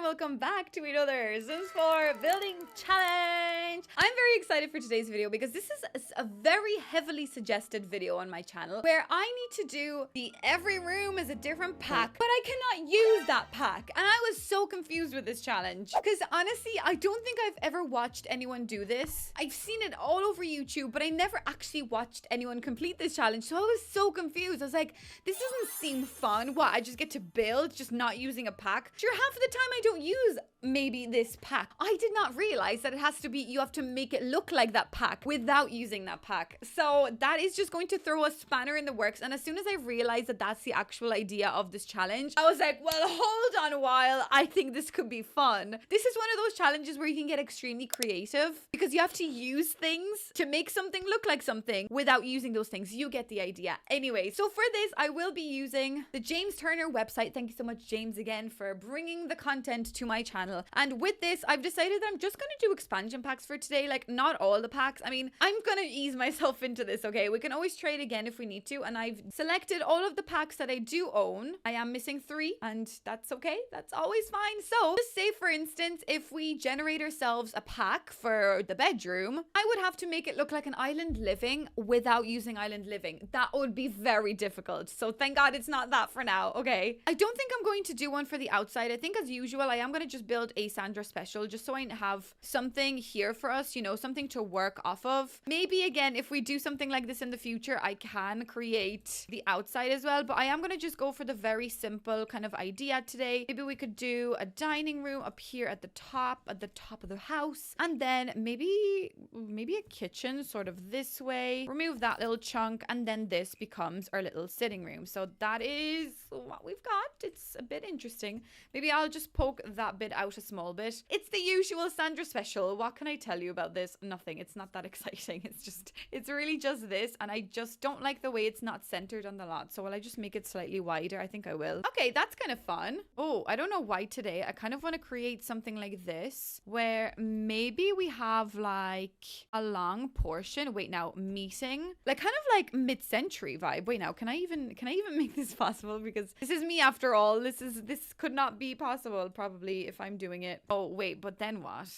welcome back to another Sims 4 building challenge. I'm very excited for today's video because this is a very heavily suggested video on my channel where I need to do the every room is a different pack, but I cannot use that pack. And I was so confused with this challenge because honestly, I don't think I've ever watched anyone do this. I've seen it all over YouTube, but I never actually watched anyone complete this challenge. So I was so confused. I was like, this doesn't seem fun. What? I just get to build, just not using a pack. Sure, half of the time I don't use maybe this pack. I did not realize that it has to be, you have to make it look like that pack without using that pack. So that is just going to throw a spanner in the works. And as soon as I realized that that's the actual idea of this challenge, I was like, well, hold on a while. I think this could be fun. This is one of those challenges where you can get extremely creative because you have to use things to make something look like something without using those things. You get the idea. Anyway, so for this, I will be using the James Turner website. Thank you so much, James, again, for bringing the content to my channel. And with this, I've decided that I'm just going to do expansion packs for today. Like, not all the packs. I mean, I'm going to ease myself into this, okay? We can always trade again if we need to. And I've selected all of the packs that I do own. I am missing 3, and that's okay. That's always fine. So, just say, for instance, if we generate ourselves a pack for the bedroom, I would have to make it look like an island living without using island living. That would be very difficult. So, thank God it's not that for now, okay? I don't think I'm going to do one for the outside. I think, as usual, I am going to just build a Sandra special just so I have something here for us, you know, something to work off of. Maybe again, if we do something like this in the future, I can create the outside as well, but I am going to just go for the very simple kind of idea today. Maybe we could do a dining room up here at the top of the house, and then maybe a kitchen sort of this way. Remove that little chunk, and then this becomes our little sitting room. So that is what we've got. It's a bit interesting. Maybe I'll just poke that bit out a small bit. It's the usual Sandra special. What can I tell you about this? Nothing. It's not that exciting. It's really just this, and I just don't like the way it's not centered on the lot. So will I just make it slightly wider? I think I will. Okay, that's kind of fun. Oh, I don't know why today. I kind of want to create something like this where maybe we have like a long portion. Wait, now meeting, like kind of like mid-century vibe. Wait, now can I even make this possible? Because this is me after all. This could not be possible probably if I'm doing it. Oh wait, but then what?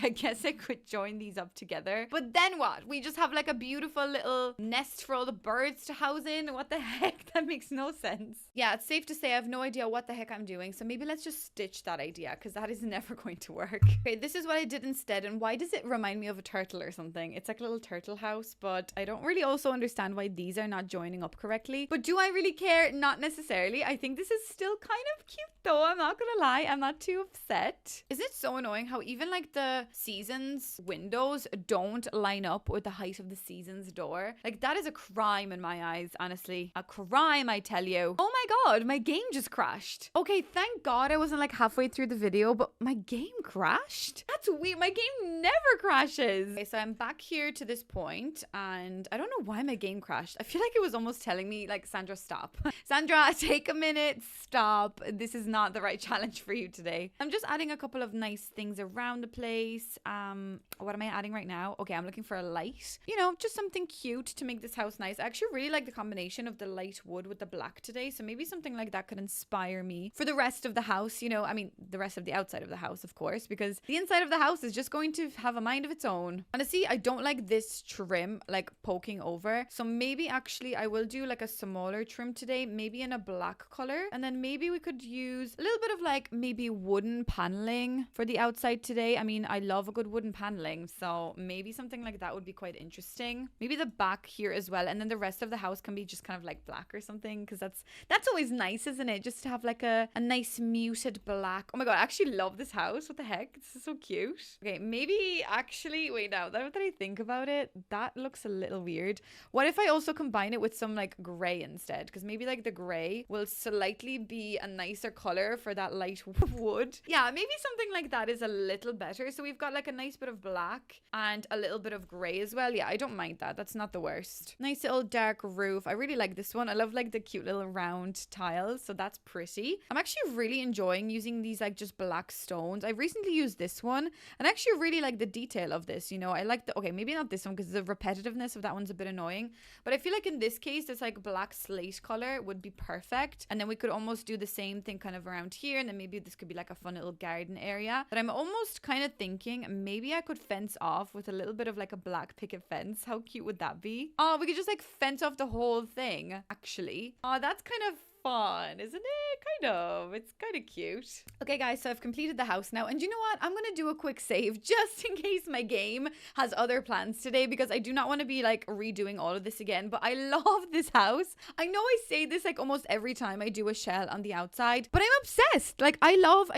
I guess I could join these up together. But then what? We just have like a beautiful little nest for all the birds to house in. What the heck? That makes no sense. Yeah, it's safe to say I have no idea what the heck I'm doing. So maybe let's just stitch that idea because that is never going to work. Okay, this is what I did instead. And why does it remind me of a turtle or something? It's like a little turtle house, but I don't really also understand why these are not joining up correctly. But do I really care? Not necessarily. I think this is still kind of cute though. I'm not gonna lie. I'm not too upset. Isn't it so annoying how even like the seasons windows don't line up with the height of the seasons door? Like that is a crime in my eyes, honestly. A crime, I tell you. Oh my God, my game just crashed. Okay, thank God I wasn't like halfway through the video, but my game crashed? That's weird. My game never crashes. Okay, so I'm back here to this point and I don't know why my game crashed. I feel like it was almost telling me like, Sandra, stop. Sandra, take a minute, stop. This is not the right challenge for you today. I'm just adding a couple of nice things around the place. What am I adding right now? Okay, I'm looking for a light. You know, just something cute to make this house nice. I actually really like the combination of the light wood with the black today. So maybe something like that could inspire me for the rest of the house. You know, I mean, the rest of the outside of the house, of course, because the inside of the house is just going to have a mind of its own. Honestly, I don't like this trim like poking over. So maybe actually I will do like a smaller trim today, maybe in a black color. And then maybe we could use a little bit of like maybe wooden paneling for the outside today. I mean, I love a good wooden paneling, so maybe something like that would be quite interesting. Maybe the back here as well, and then the rest of the house can be just kind of like black or something, because that's always nice, isn't it? Just to have like a nice muted black. Oh my God, I actually love this house. What the heck? This is so cute. Okay, maybe actually, wait, now that I think about it, that looks a little weird. What if I also combine it with some like gray instead? Because maybe like the gray will slightly be a nicer color for that light wood. Yeah, maybe something like that is a little better. So we've got like a nice bit of black and a little bit of gray as well. Yeah, I don't mind that. That's not the worst. Nice little dark roof. I really like this one. I love like the cute little round tiles. So that's pretty. I'm actually really enjoying using these like just black stones. I've recently used this one and I actually really like the detail of this. You know, I like the, okay, maybe not this one because the repetitiveness of that one's a bit annoying. But I feel like in this case, this like black slate color would be perfect. And then we could almost do the same thing kind of around here. And then maybe this could be like a fun little garden area that I'm almost kind of thinking maybe I could fence off with a little bit of like a black picket fence. How cute would that be? Oh, we could just like fence off the whole thing, actually. Oh, that's kind of fun, isn't it? Kind of. It's kind of cute. Okay, guys, so I've completed the house now. And you know what? I'm going to do a quick save just in case my game has other plans today, because I do not want to be like redoing all of this again. But I love this house. I know I say this like almost every time I do a shell on the outside, but I'm obsessed. Like I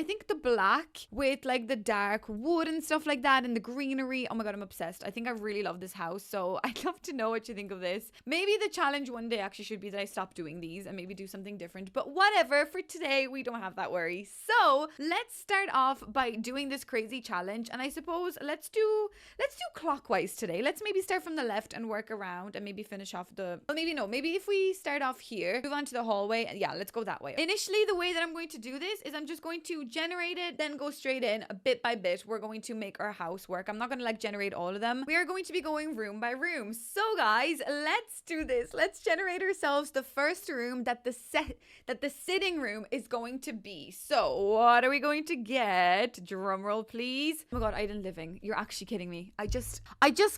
think the black with like the dark wood and stuff like that and the greenery. Oh my God, I'm obsessed. I think I really love this house. So I'd love to know what you think of this. Maybe the challenge one day actually should be that I stop doing these and maybe do something different, but whatever. For today, we don't have that worry. So let's start off by doing this crazy challenge, and I suppose let's do clockwise today. Let's maybe start from the left and work around and maybe finish off the, well, maybe no, maybe if we start off here, move on to the hallway, and yeah, let's go that way. Initially, the way that I'm going to do this is I'm just going to generate it, then go straight in bit by bit. We're going to make our house work. I'm not going to like generate all of them. We are going to be going room by room. So guys, let's do this. Let's generate ourselves the first room that the sitting room is going to be. So what are we going to get? Drum roll, please. Oh my God, island living. You're actually kidding me. I just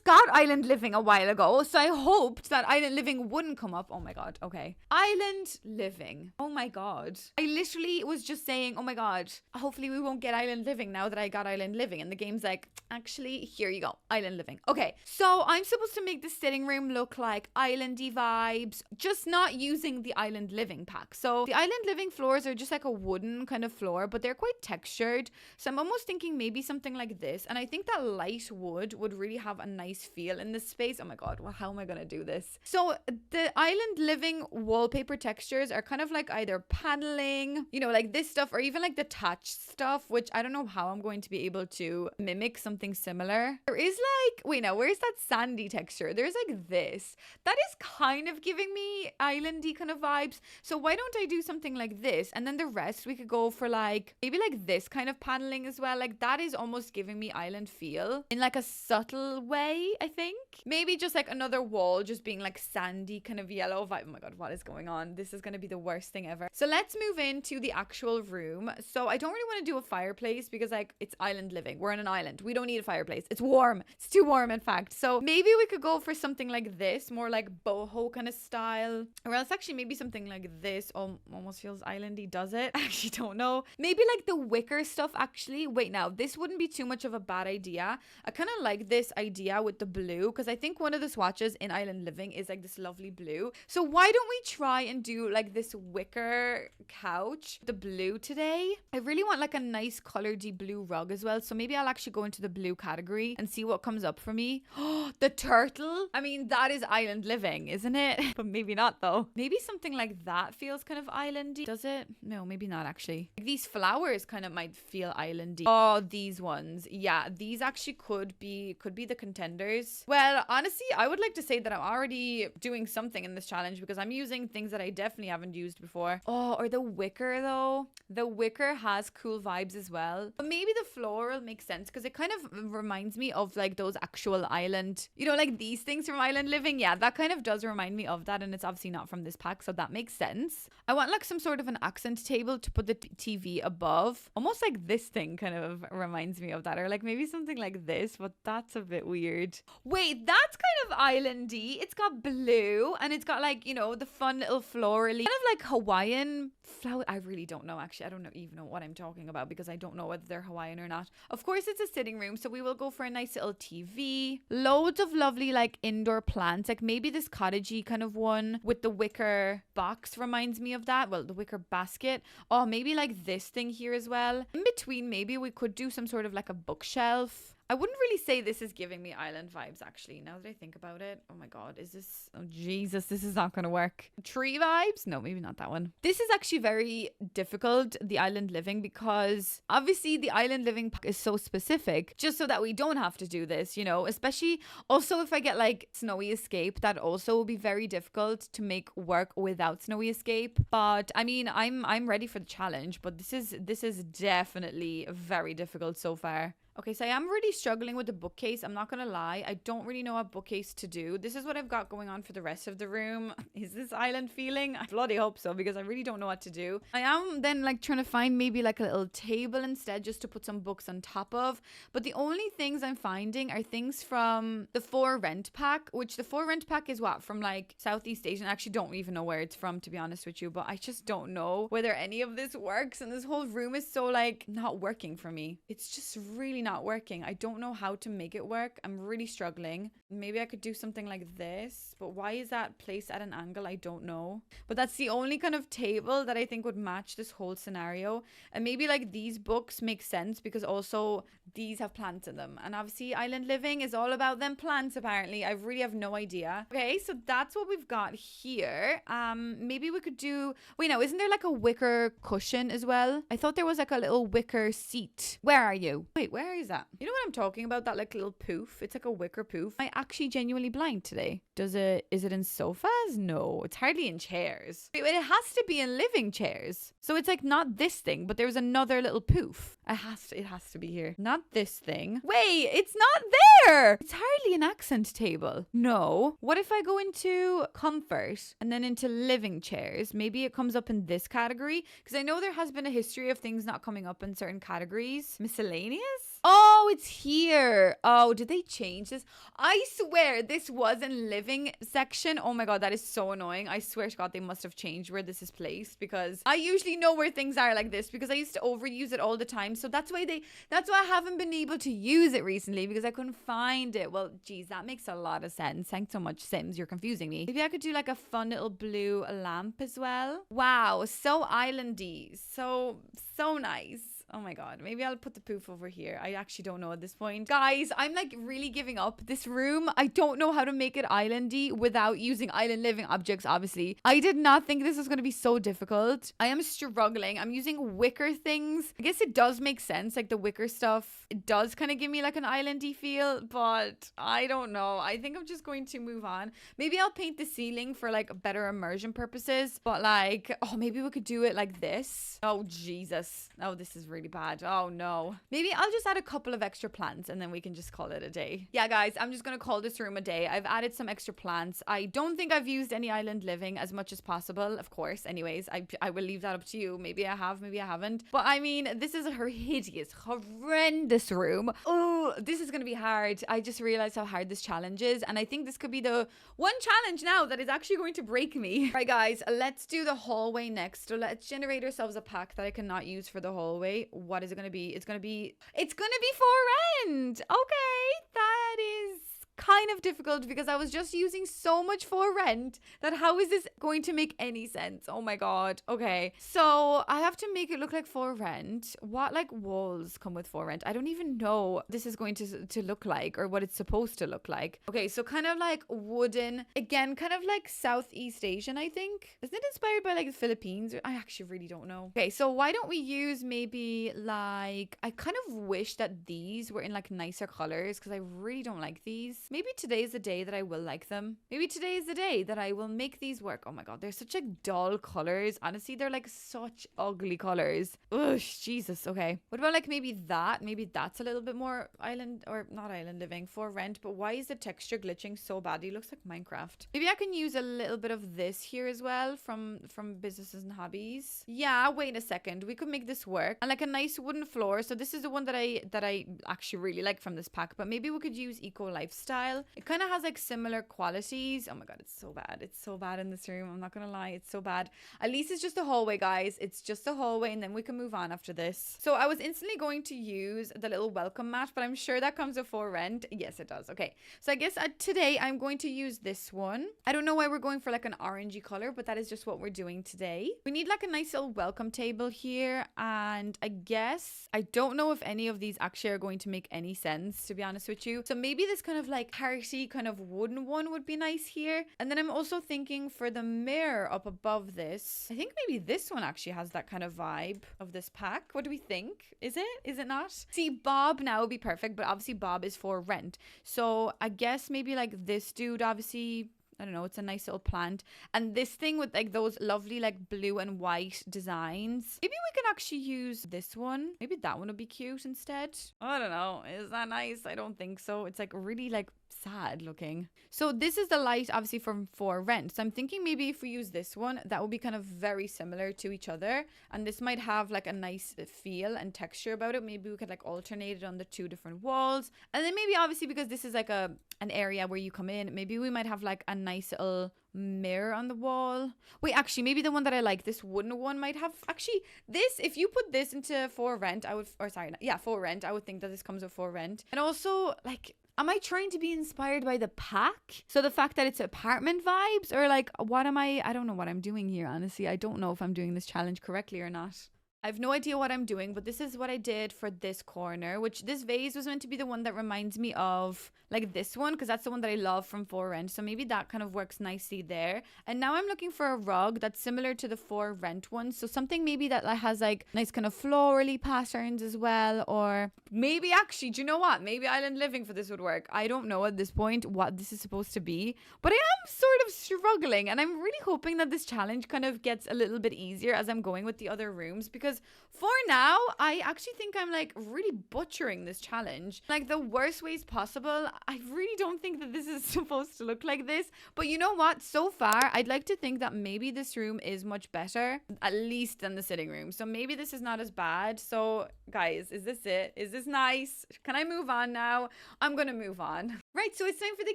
got island living a while ago, so I hoped that island living wouldn't come up. Oh my God. Okay. Island living. Oh my God. I literally was just saying, oh my God, hopefully we won't get island living now that I got island living. And the game's like, actually, here you go. Island living. Okay. So I'm supposed to make the sitting room look like islandy vibes, just not using the island living pack. So the island living floors are just like a wooden kind of floor, but they're quite textured. So I'm almost thinking maybe something like this. And I think that light wood would really have a nice feel in this space. Oh my God, well, how am I going to do this? So the island living wallpaper textures are kind of like either paneling, you know, like this stuff, or even like the touch stuff, which I don't know how I'm going to be able to mimic something similar. There is like, wait, now where's that sandy texture? There's like this. That is kind of giving me islandy kind of vibes. So why don't I do something like this, and then the rest we could go for like maybe like this kind of paneling as well. Like that is almost giving me island feel in like a subtle way. I think maybe just like another wall just being like sandy kind of yellow vibe. Oh my God, what is going on? This is going to be the worst thing ever. So let's move into the actual room. So I don't really want to do a fireplace because like it's island living. We're on an island. We don't need a fireplace. It's warm. It's too warm, in fact. So maybe we could go for something like this, more like boho kind of style, or else actually maybe something like this. Almost feels islandy, does it? I actually don't know. Maybe like the wicker stuff, actually. Wait, now this wouldn't be too much of a bad idea. I kind of like this idea with the blue, because I think one of the swatches in island living is like this lovely blue. So why don't we try and do like this wicker couch, the blue today? I really want like a nice coloredy blue rug as well. So maybe I'll actually go into the blue category and see what comes up for me. Oh, the turtle. I mean, that is island living, isn't it? But maybe not though. Maybe something like that feels kind of islandy. Does it? No, maybe not actually. Like these flowers kind of might feel islandy. Oh, these ones. Yeah, these actually could be the contenders. Well, honestly, I would like to say that I'm already doing something in this challenge because I'm using things that I definitely haven't used before. Oh, or the wicker though. The wicker has cool vibes as well. But maybe the floral makes sense because it kind of reminds me of like those actual island, you know, like these things from island living. Yeah, that kind of does remind me of that, and it's obviously not from this pack, so that makes sense. I want like some sort of an accent table to put the TV above. Almost like this thing kind of reminds me of that, or like maybe something like this, but that's a bit weird. Wait, that's kind of islandy. It's got blue and it's got like, you know, the fun little florally, kind of like Hawaiian flower. I really don't know actually. I don't even know what I'm talking about because I don't know whether they're Hawaiian or not. Of course, it's a sitting room, so we will go for a nice little TV. Loads of lovely like indoor plants, like maybe this cottagey kind of one with the wicker box reminds me of that. Well, the wicker basket. Oh, maybe like this thing here as well. In between, maybe we could do some sort of like a bookshelf. I wouldn't really say this is giving me island vibes, actually, now that I think about it. Oh my God, is this... Oh, Jesus, this is not going to work. Tree vibes? No, maybe not that one. This is actually very difficult, the island living, because obviously the island living pack is so specific, just so that we don't have to do this, you know, especially also if I get like Snowy Escape, that also will be very difficult to make work without Snowy Escape. But I mean, I'm ready for the challenge, but this is definitely very difficult so far. Okay, so I am really struggling with the bookcase. I'm not gonna lie. I don't really know what bookcase to do. This is what I've got going on for the rest of the room. Is this island feeling? I bloody hope so, because I really don't know what to do. I am then like trying to find maybe like a little table instead, just to put some books on top of. But the only things I'm finding are things from the For Rent pack, which the For Rent pack is what? From like Southeast Asia. I actually don't even know where it's from, to be honest with you, but I just don't know whether any of this works. And this whole room is so like not working for me. It's just really not working. I don't know how to make it work. I'm really struggling. Maybe I could do something like this, but why is that placed at an angle? I don't know. But that's the only kind of table that I think would match this whole scenario. And maybe like these books make sense because also these have plants in them. And obviously island living is all about them plants, apparently. I really have no idea. Okay, so that's what we've got here. Maybe we could do... Wait, now, isn't there like a wicker cushion as well? I thought there was like a little wicker seat. Where are you? Wait, where is that? You know what I'm talking about? That like little poof. It's like a wicker poof. Am I actually genuinely blind today? Is it in sofas? No, it's hardly in chairs. Wait, it has to be in living chairs. So it's like not this thing, but there's another little poof. It has to be here. Not this thing. Wait, it's not there. It's hardly an accent table. No. What if I go into comfort and then into living chairs? Maybe it comes up in this category, because I know there has been a history of things not coming up in certain categories. Miscellaneous? Oh, it's here. Oh, did they change this? I swear this was in living section. Oh my God, that is so annoying. I swear to God, they must have changed where this is placed, because I usually know where things are like this because I used to overuse it all the time. So that's why I haven't been able to use it recently, because I couldn't find it. Well, geez, that makes a lot of sense. Thanks so much, Sims. You're confusing me. Maybe I could do like a fun little blue lamp as well. Wow, so islandy. So nice. Oh my God. Maybe I'll put the poof over here. I actually don't know at this point. Guys, I'm like really giving up. This room, I don't know how to make it islandy without using island living objects, obviously. I did not think this was going to be so difficult. I am struggling. I'm using wicker things. I guess it does make sense. Like the wicker stuff, it does kind of give me like an islandy feel, but I don't know. I think I'm just going to move on. Maybe I'll paint the ceiling for like better immersion purposes, but like, oh, maybe we could do it like this. Oh, Jesus. Oh, this is really bad. Oh no. Maybe I'll just add a couple of extra plants and then we can just call it a day. Yeah, guys, I'm just gonna call this room a day. I've added some extra plants. I don't think I've used any island living as much as possible, of course. Anyways, I will leave that up to you. Maybe I have, maybe I haven't. But I mean, this is a hideous, horrendous room. Oh, this is gonna be hard. I just realized how hard this challenge is, and I think this could be the one challenge now that is actually going to break me. Right, guys, let's do the hallway next. So let's generate ourselves a pack that I cannot use for the hallway. What is it going to be? It's going to be for rent. Okay, that is kind of difficult because I was just using so much for rent that how is this going to make any sense? Oh my God. Okay, so I have to make it look like for rent. What like walls come with for rent? I don't even know this is going to look like or what it's supposed to look like. Okay, so kind of like wooden, again, kind of like Southeast Asian, I think. Isn't it inspired by like the Philippines? I actually really don't know. Okay, so why don't we use maybe like, I kind of wish that these were in like nicer colors because I really don't like these. Maybe today is the day that I will like them. Maybe today is the day that I will make these work. Oh my God, they're such like dull colors. Honestly, they're like such ugly colors. Ugh, Jesus. Okay. What about like maybe that? Maybe that's a little bit more island, or not island living, for rent. But why is the texture glitching so badly? It looks like Minecraft. Maybe I can use a little bit of this here as well from Businesses and Hobbies. Yeah, wait a second. We could make this work. And like a nice wooden floor. So this is the one that I actually really like from this pack. But maybe we could use Eco Lifestyle. It kind of has like similar qualities. Oh my God, it's so bad. It's so bad in this room. I'm not gonna lie, it's so bad. At least it's just a hallway, guys. It's just a hallway and then we can move on after this. So I was instantly going to use the little welcome mat, but I'm sure that comes before rent. Yes, it does. Okay, so I guess today I'm going to use this one. I don't know why we're going for like an orangey color, but that is just what we're doing today. We need like a nice little welcome table here, and I guess I don't know if any of these actually are going to make any sense, to be honest with you. So maybe this kind of like hearty kind of wooden one would be nice here. And then I'm also thinking for the mirror up above this, I think maybe this one actually has that kind of vibe of this pack. What do we think? Is it not? See, Bob now would be perfect, but obviously Bob is for rent. So I guess maybe like this dude, obviously I don't know, it's a nice little plant. And this thing with like those lovely like blue and white designs. Maybe we can actually use this one. Maybe that one would be cute instead. I don't know. Is that nice? I don't think so. It's like really like sad looking. So this is the light obviously from For Rent. So I'm thinking maybe if we use this one, that would be kind of very similar to each other. And this might have like a nice feel and texture about it. Maybe we could like alternate it on the two different walls. And then maybe obviously because this is like an area where you come in, maybe we might have like a nice little mirror on the wall. Wait, actually, maybe the one that I like, this wooden one might have, actually, this, if you put this into For Rent, I would, or sorry, yeah, For Rent, I would think that this comes with For Rent. And also, like, am I trying to be inspired by the pack? So the fact that it's apartment vibes, or like, what am I don't know what I'm doing here, honestly. I don't know if I'm doing this challenge correctly or not. I have no idea what I'm doing, but this is what I did for this corner, which this vase was meant to be the one that reminds me of like this one, because that's the one that I love from For Rent. So maybe that kind of works nicely there. And now I'm looking for a rug that's similar to the For Rent one. So something maybe that has like nice kind of florally patterns as well. Or maybe actually, do you know what? Maybe Island Living for this would work. I don't know at this point what this is supposed to be, but I am sort of struggling. And I'm really hoping that this challenge kind of gets a little bit easier as I'm going with the other rooms, because for now, I actually think I'm like really butchering this challenge. Like the worst ways possible. I really don't think that this is supposed to look like this. But you know what? So far, I'd like to think that maybe this room is much better, at least than the sitting room. So maybe this is not as bad. So guys, is this it? Is this nice? Can I move on now? I'm gonna move on. Right, so it's time for the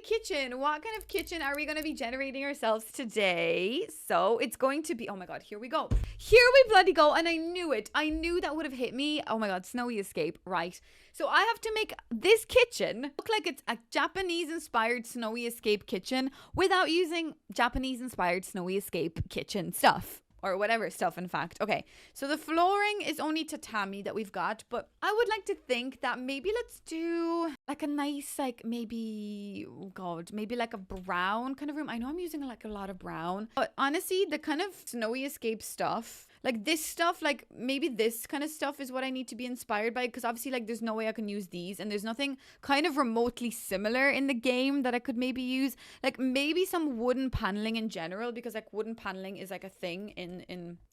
kitchen. What kind of kitchen are we going to be generating ourselves today? So it's going to be, oh my god, here we go. Here we bloody go. And I knew it. I knew that would have hit me. Oh my god, Snowy Escape. Right. So I have to make this kitchen look like it's a Japanese-inspired Snowy Escape kitchen without using Japanese-inspired Snowy Escape kitchen stuff. Or whatever stuff, in fact. Okay, so the flooring is only tatami that we've got, but I would like to think that maybe let's do like a nice, like maybe, oh god, maybe like a brown kind of room. I know I'm using like a lot of brown, but honestly, the kind of Snowy Escape stuff, like this stuff, like maybe this kind of stuff is what I need to be inspired by, because obviously like there's no way I can use these, and there's nothing kind of remotely similar in the game that I could maybe use. Like maybe some wooden paneling in general, because like wooden paneling is like a thing in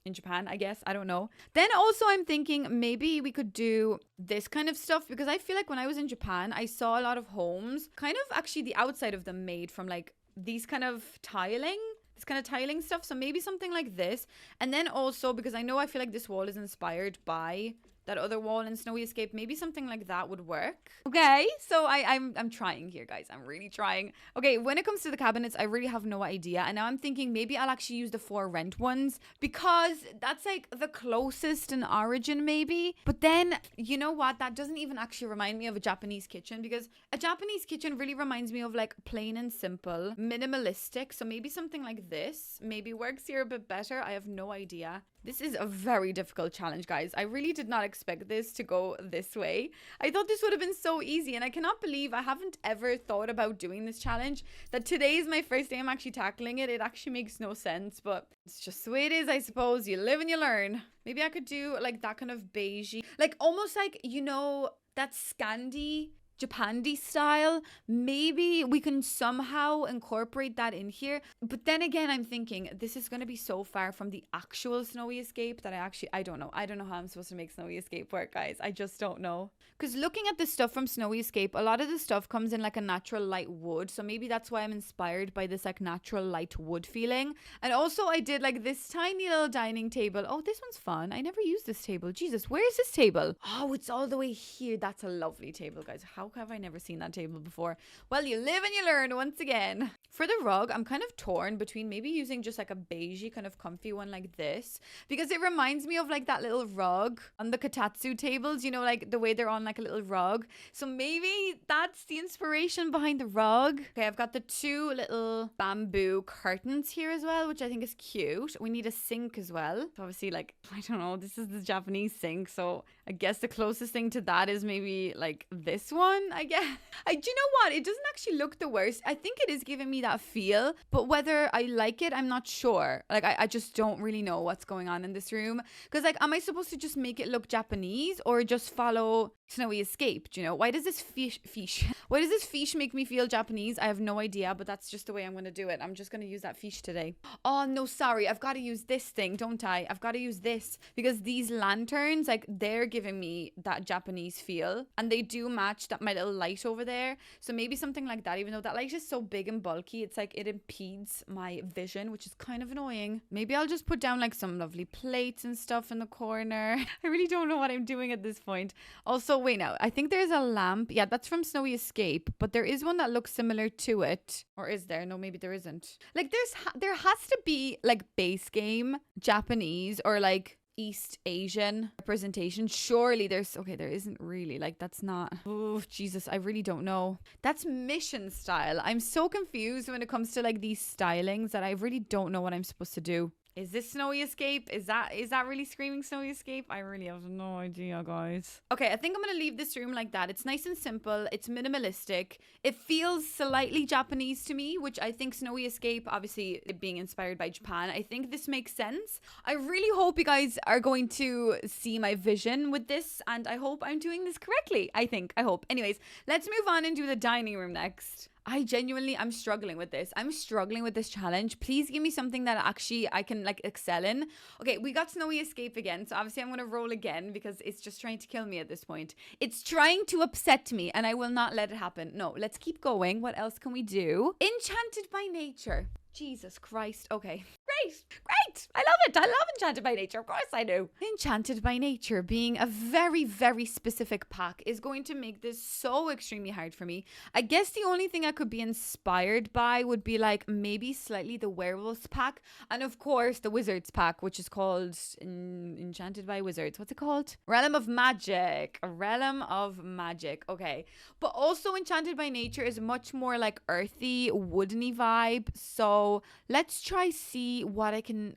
Japan, I guess. I don't know. Then also I'm thinking maybe we could do this kind of stuff, because I feel like when I was in Japan, I saw a lot of homes, kind of actually the outside of them made from like these kind of tiling. This kind of tiling stuff. So maybe something like this. And then also, because I know I feel like this wall is inspired by that other wall in Snowy Escape, maybe something like that would work. Okay, so I'm trying here, guys. I'm really trying. Okay, when it comes to the cabinets, I really have no idea. And now I'm thinking maybe I'll actually use the For Rent ones, because that's like the closest in origin maybe. But then, you know what? That doesn't even actually remind me of a Japanese kitchen, because a Japanese kitchen really reminds me of like plain and simple, minimalistic. So maybe something like this maybe works here a bit better. I have no idea. This is a very difficult challenge, guys. I really did not expect this to go this way. I thought this would have been so easy, and I cannot believe I haven't ever thought about doing this challenge. That today is my first day I'm actually tackling it. It actually makes no sense, but it's just the way it is, I suppose. You live and you learn. Maybe I could do like that kind of beigey, like almost like, you know, that Scandi Japandi style. Maybe we can somehow incorporate that in here. But then again, I'm thinking this is going to be so far from the actual Snowy Escape that I don't know. I don't know how I'm supposed to make Snowy Escape work, guys. I just don't know. Because looking at the stuff from Snowy Escape, a lot of the stuff comes in like a natural light wood. So maybe that's why I'm inspired by this like natural light wood feeling. And also I did like this tiny little dining table. Oh, this one's fun. I never used this table. Jesus, where is this table? Oh, it's all the way here. That's a lovely table, guys. How have I never seen that table before? Well, you live and you learn once again. For the rug, I'm kind of torn between maybe using just like a beigey kind of comfy one like this, because it reminds me of like that little rug on the kotatsu tables, you know, like the way they're on like a little rug. So maybe that's the inspiration behind the rug. Okay, I've got the two little bamboo curtains here as well, which I think is cute. We need a sink as well. Obviously, like, I don't know, this is the Japanese sink, so I guess the closest thing to that is maybe like this one, I guess. Do you know what? It doesn't actually look the worst. I think it is giving me that feel, but whether I like it, I'm not sure. Like, I just don't really know what's going on in this room. Because, like, am I supposed to just make it look Japanese or just follow Snowy Escape? Do you know? Why does this fish Why does this fiche make me feel Japanese? I have no idea, but that's just the way I'm going to do it. I'm just going to use that fiche today. Oh, no, sorry. I've got to use this thing, don't I? I've got to use this because these lanterns, like, they're giving me that Japanese feel, and they do match that my little light over there. So maybe something like that, even though that light is so big and bulky, it's like it impedes my vision, which is kind of annoying. Maybe I'll just put down like some lovely plates and stuff in the corner. I really don't know what I'm doing at this point. Also, wait now, I think there's a lamp. Yeah, that's from Snowy Escape, but there is one that looks similar to it. Or is there? No, maybe there isn't. Like there has to be like base game Japanese or like East Asian representation. Surely there's, okay, there isn't really, like, that's not, oh Jesus, I really don't know. That's mission style. I'm so confused when it comes to like these stylings that I really don't know what I'm supposed to do. Is this Snowy Escape? Is that really screaming Snowy Escape? I really have no idea, guys. Okay, I think I'm gonna leave this room like that. It's nice and simple. It's minimalistic. It feels slightly Japanese to me, which I think Snowy Escape, obviously it being inspired by Japan, I think this makes sense. I really hope you guys are going to see my vision with this, and I hope I'm doing this correctly. I hope. Anyways, let's move on and do the dining room next. I'm struggling with this. I'm struggling with this challenge. Please give me something that actually I can like excel in. Okay, we got Snowy Escape again. So obviously I'm going to roll again because it's just trying to kill me at this point. It's trying to upset me and I will not let it happen. No, let's keep going. What else can we do? Enchanted by Nature. Jesus Christ. Okay. Great. I love it. I love Enchanted by Nature. Of course I do. Enchanted by Nature being a very, very specific pack is going to make this so extremely hard for me. I guess the only thing I could be inspired by would be like maybe slightly the Werewolves pack. And of course the Wizards pack, which is called Enchanted by Wizards. What's it called? Realm of Magic. A Realm of Magic. Okay. But also Enchanted by Nature is much more like earthy, woodeny vibe. So let's try see what I can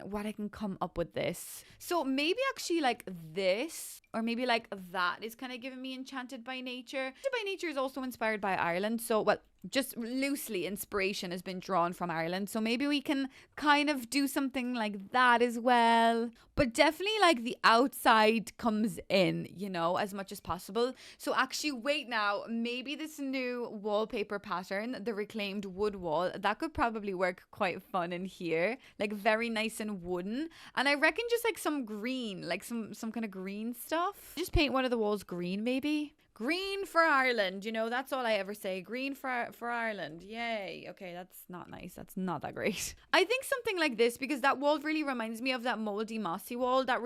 come up with this. So maybe actually like this, or maybe like that is kind of giving me Enchanted by Nature. Enchanted by Nature is also inspired by Ireland. So, well, just loosely inspiration has been drawn from Ireland. So maybe we can kind of do something like that as well. But definitely like the outside comes in, you know, as much as possible. So actually, wait now, maybe this new wallpaper pattern, the reclaimed wood wall, that could probably work quite fun in here. Like very nice and wooden. And I reckon just like some green, like some kind of green stuff. Just paint one of the walls green maybe. Green for Ireland, you know, that's all I ever say. Green for Ireland. Yay. Okay, that's not nice. That's not that great. I think something like this, because that wall really reminds me of that moldy mossy wall that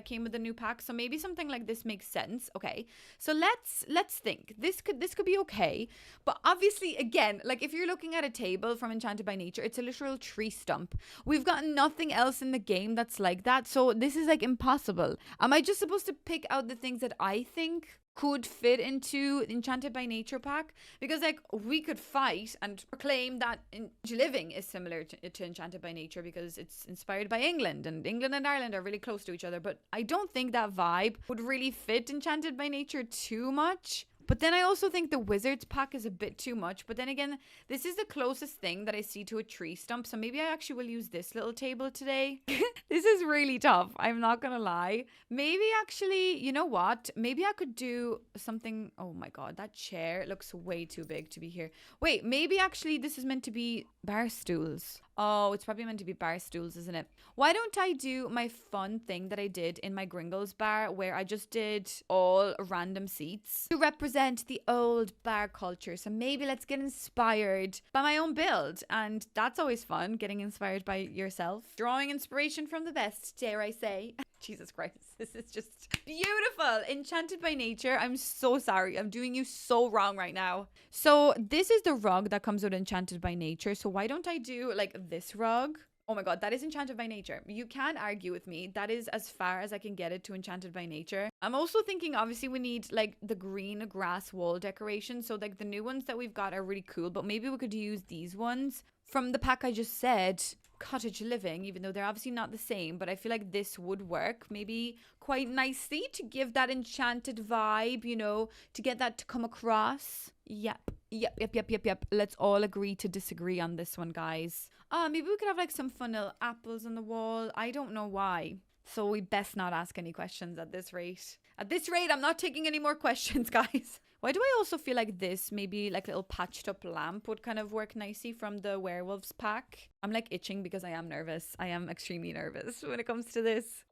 came with the new pack. So maybe something like this makes sense. Okay. So let's think. This could be okay. But obviously, again, like if you're looking at a table from Enchanted by Nature, it's a literal tree stump. We've got nothing else in the game that's like that. So this is like impossible. Am I just supposed to pick out the things that I think could fit into Enchanted by Nature pack? Because like we could fight and proclaim that living is similar to Enchanted by Nature because it's inspired by England, and England and Ireland are really close to each other, but I don't think that vibe would really fit Enchanted by Nature too much. But then I also think the Wizards pack is a bit too much. But then again, this is the closest thing that I see to a tree stump. So maybe I actually will use this little table today. This is really tough. I'm not going to lie. Maybe actually, you know what? Maybe I could do something. Oh my God, that chair looks way too big to be here. Wait, maybe actually this is meant to be bar stools. Oh, it's probably meant to be bar stools, isn't it? Why don't I do my fun thing that I did in my Gringles bar where I just did all random seats to represent the old bar culture. So maybe let's get inspired by my own build. And that's always fun, getting inspired by yourself. Drawing inspiration from the best, dare I say. Jesus Christ, this is just beautiful. Enchanted by Nature. I'm so sorry. I'm doing you so wrong right now. So this is the rug that comes with Enchanted by Nature. So why don't I do like this rug? Oh my God, that is Enchanted by Nature. You can't argue with me. That is as far as I can get it to Enchanted by Nature. I'm also thinking, obviously, we need like the green grass wall decoration. So like the new ones that we've got are really cool, but maybe we could use these ones from the pack I just said. Cottage living, even though they're obviously not the same, but I feel like this would work maybe quite nicely to give that enchanted vibe, you know, to get that to come across. Yep. Let's all agree to disagree on this one, guys. Maybe we could have like some fun little apples on the wall. I don't know why. So we best not ask any questions at this rate. At this rate, I'm not taking any more questions, guys. Why do I also feel like this, maybe like a little patched up lamp would kind of work nicely from the werewolves pack? I'm like itching because I am nervous. I am extremely nervous when it comes to this.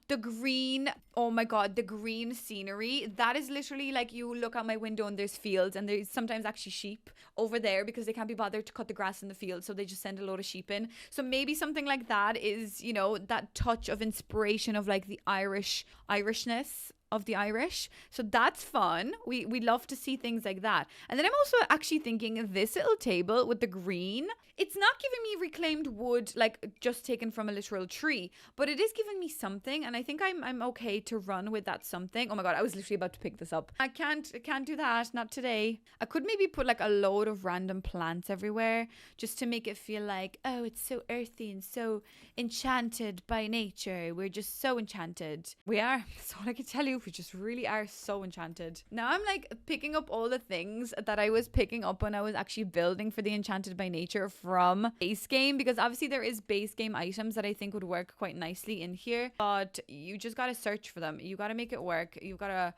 The green, oh my God, the green scenery. That is literally like you look out my window and there's fields and there's sometimes actually sheep over there because they can't be bothered to cut the grass in the field. So they just send a load of sheep in. So maybe something like that is, you know, that touch of inspiration of like the Irishness of the Irish. So that's fun. We love to see things like that. And then I'm also actually thinking this little table with the green, it's not giving me reclaimed wood like just taken from a literal tree, but it is giving me something, and I think I'm okay to run with that something. Oh my God, I was literally about to pick this up. I can't do that, not today. I could maybe put like a load of random plants everywhere just to make it feel like, oh, it's so earthy and so enchanted by nature. We're just so enchanted. We are. That's all I can tell you. We just really are so enchanted. Now I'm like picking up all the things that I was picking up when I was actually building for the Enchanted by Nature from base game, because obviously there is base game items that I think would work quite nicely in here, but you just gotta search for them. You gotta make it work. You gotta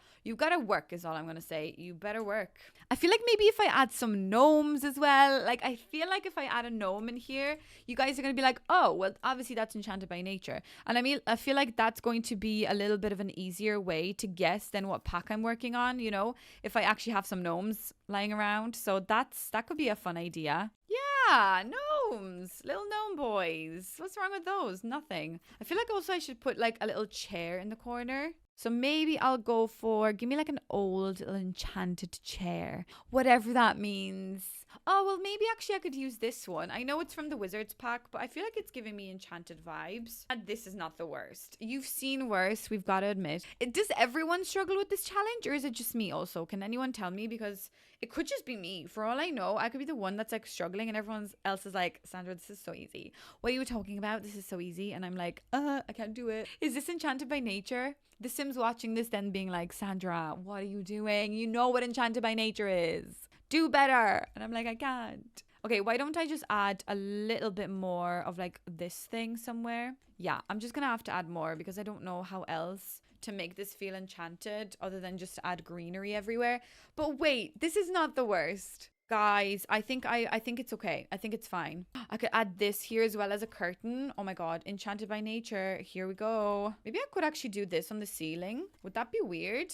work is all I'm gonna say. You better work. I feel like maybe if I add some gnomes as well, like I feel like if I add a gnome in here, you guys are gonna be like, oh, well, obviously that's Enchanted by Nature. And I mean, I feel like that's going to be a little bit of an easier way to guess than what pack I'm working on, you know, if I actually have some gnomes lying around. So that could be a fun idea. Yeah, gnomes, little gnome boys. What's wrong with those? Nothing. I feel like also I should put like a little chair in the corner. So maybe I'll go for, give me like an old enchanted chair, whatever that means. Oh, well, maybe actually I could use this one. I know it's from the Wizards pack, but I feel like it's giving me enchanted vibes. And this is not the worst. You've seen worse, we've got to admit. Does everyone struggle with this challenge, or is it just me also? Can anyone tell me? Because it could just be me. For all I know, I could be the one that's like struggling and everyone else is like, Sandra, this is so easy. What are you talking about? This is so easy. And I'm like, I can't do it. Is this Enchanted by Nature? The Sims watching this then being like, Sandra, what are you doing? You know what Enchanted by Nature is. Do better. And I'm like, I can't. Okay, why don't I just add a little bit more of like this thing somewhere? Yeah, I'm just gonna have to add more because I don't know how else to make this feel enchanted other than just to add greenery everywhere. But wait, this is not the worst. Guys, I think it's okay. I think it's fine. I could add this here as well as a curtain. Oh my God, Enchanted by Nature. Here we go. Maybe I could actually do this on the ceiling. Would that be weird?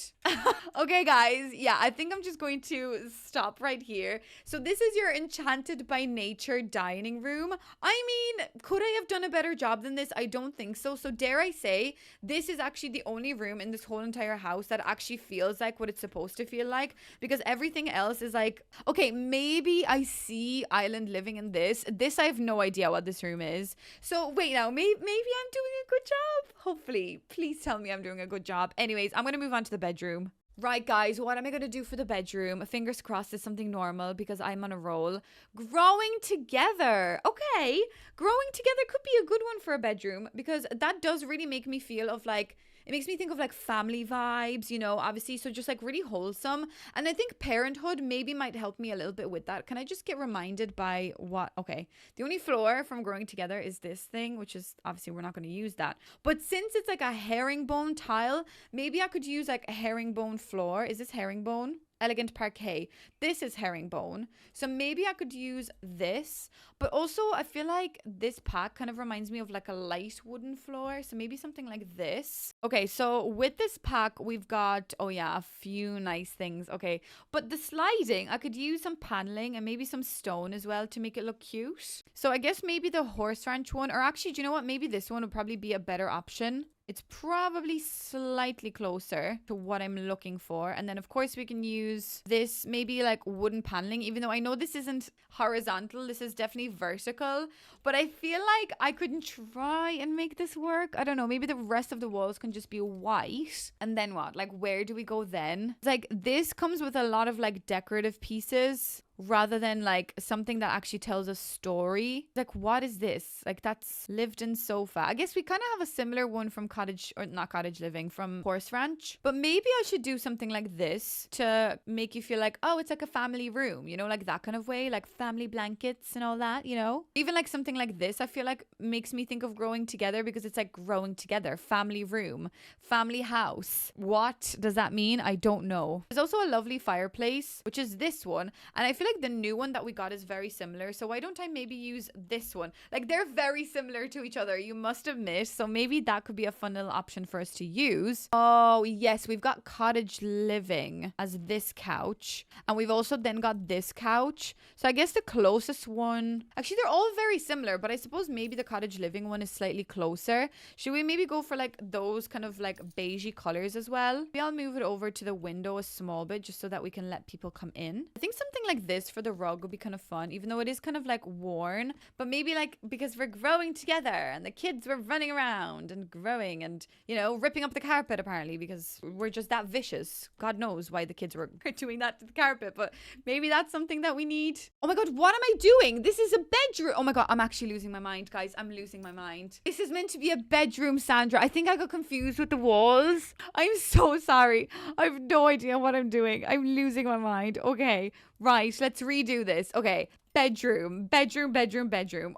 Okay, guys. Yeah, I think I'm just going to stop right here. So this is your Enchanted by Nature dining room. I mean, could I have done a better job than this? I don't think so. So dare I say, this is actually the only room in this whole entire house that actually feels like what it's supposed to feel like, because everything else is like, okay, maybe I see Island living in this. This, I have no idea what this room is. So wait now, maybe I'm doing a good job. Hopefully, please tell me I'm doing a good job. Anyways, I'm going to move on to the bedroom. Right, guys, what am I going to do for the bedroom? Fingers crossed it's something normal because I'm on a roll. Growing together. Okay, growing together could be a good one for a bedroom because that does really make me feel of like, it makes me think of like family vibes, you know, obviously. So just like really wholesome. And I think parenthood maybe might help me a little bit with that. Can I just get reminded by what? Okay. The only floor from growing together is this thing, which is obviously we're not going to use that. But since it's like a herringbone tile, maybe I could use like a herringbone floor. Is this herringbone? Elegant parquet. This is herringbone. So maybe I could use this. But also I feel like this pack kind of reminds me of like a light wooden floor. So maybe something like this. Okay, so with this pack we've got, oh yeah, a few nice things. Okay, but the sliding, I could use some paneling and maybe some stone as well to make it look cute. So I guess maybe the horse ranch one, or actually, do you know what? Maybe this one would probably be a better option. It's probably slightly closer to what I'm looking for. And then, of course, we can use this maybe like wooden paneling, even though I know this isn't horizontal. This is definitely vertical. But I feel like I couldn't try and make this work. I don't know. Maybe the rest of the walls can just be white. And then what? Like, where do we go then? It's like this comes with a lot of like decorative pieces. rather than like something that actually tells a story. Like, what is this? Like, that's lived in sofa. I guess we kind of have a similar one from cottage, or not cottage living, from horse ranch. But maybe I should do something like this to make you feel like, oh, it's like a family room, you know, like that kind of way, like family blankets and all that, you know? Even like something like this, I feel like makes me think of growing together, because it's like growing together, family room, family house. What does that mean? I don't know. There's also a lovely fireplace, which is this one. And I feel like the new one that we got is very similar. So why don't I maybe use this one? Like, they're very similar to each other, you must admit. So maybe that could be a fun little option for us to use. Oh, yes, we've got cottage living as this couch. And we've also then got this couch. So I guess the closest one, actually, they're all very similar, but I suppose maybe the cottage living one is slightly closer. Should we maybe go for like those kind of like beigey colors as well? Maybe I'll move it over to the window a small bit just so that we can let people come in. I think something like this for the rug would be kind of fun, even though it is kind of like worn, but maybe like because we're growing together and the kids were running around and growing and, you know, ripping up the carpet apparently because we're just that vicious. God knows why the kids were doing that to the carpet, but maybe that's something that we need. Oh my God, what am I doing? This is a bedroom. Oh my God, I'm actually losing my mind, guys. I'm losing my mind. This is meant to be a bedroom, Sandra. I think I got confused with the walls. I'm so sorry. I have no idea what I'm doing. I'm losing my mind. Okay, right. Let's redo this. Okay. Bedroom.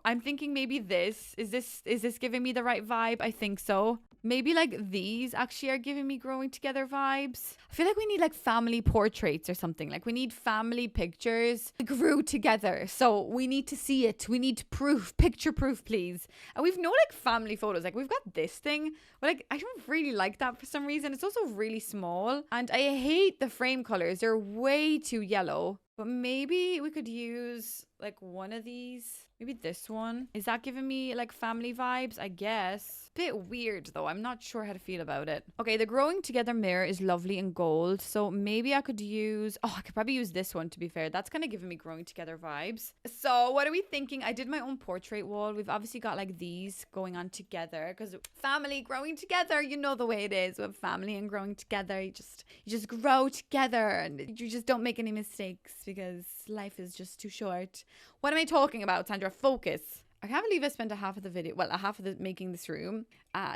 I'm thinking maybe this. Is this giving me the right vibe? I think so. Maybe like these actually are giving me growing together vibes. I feel like we need like family portraits or something. Like we need family pictures. We grew together, so we need to see it. We need proof, picture proof, please. And we've no like family photos. Like we've got this thing, but like I don't really like that for some reason. It's also really small, and I hate the frame colors. They're way too yellow. But maybe we could use like one of these. Maybe this one. Is that giving me like family vibes? I guess. Bit weird though. I'm not sure how to feel about it. Okay, the growing together mirror is lovely in gold. So maybe I could use... Oh, I could probably use this one to be fair. That's kind of giving me growing together vibes. So what are we thinking? I did my own portrait wall. We've obviously got like these going on together because family growing together, you know the way it is with family and growing together. You just grow together and you just don't make any mistakes because life is just too short. What am I talking about, Sandra? Focus. I can't believe I spent a half of the making this room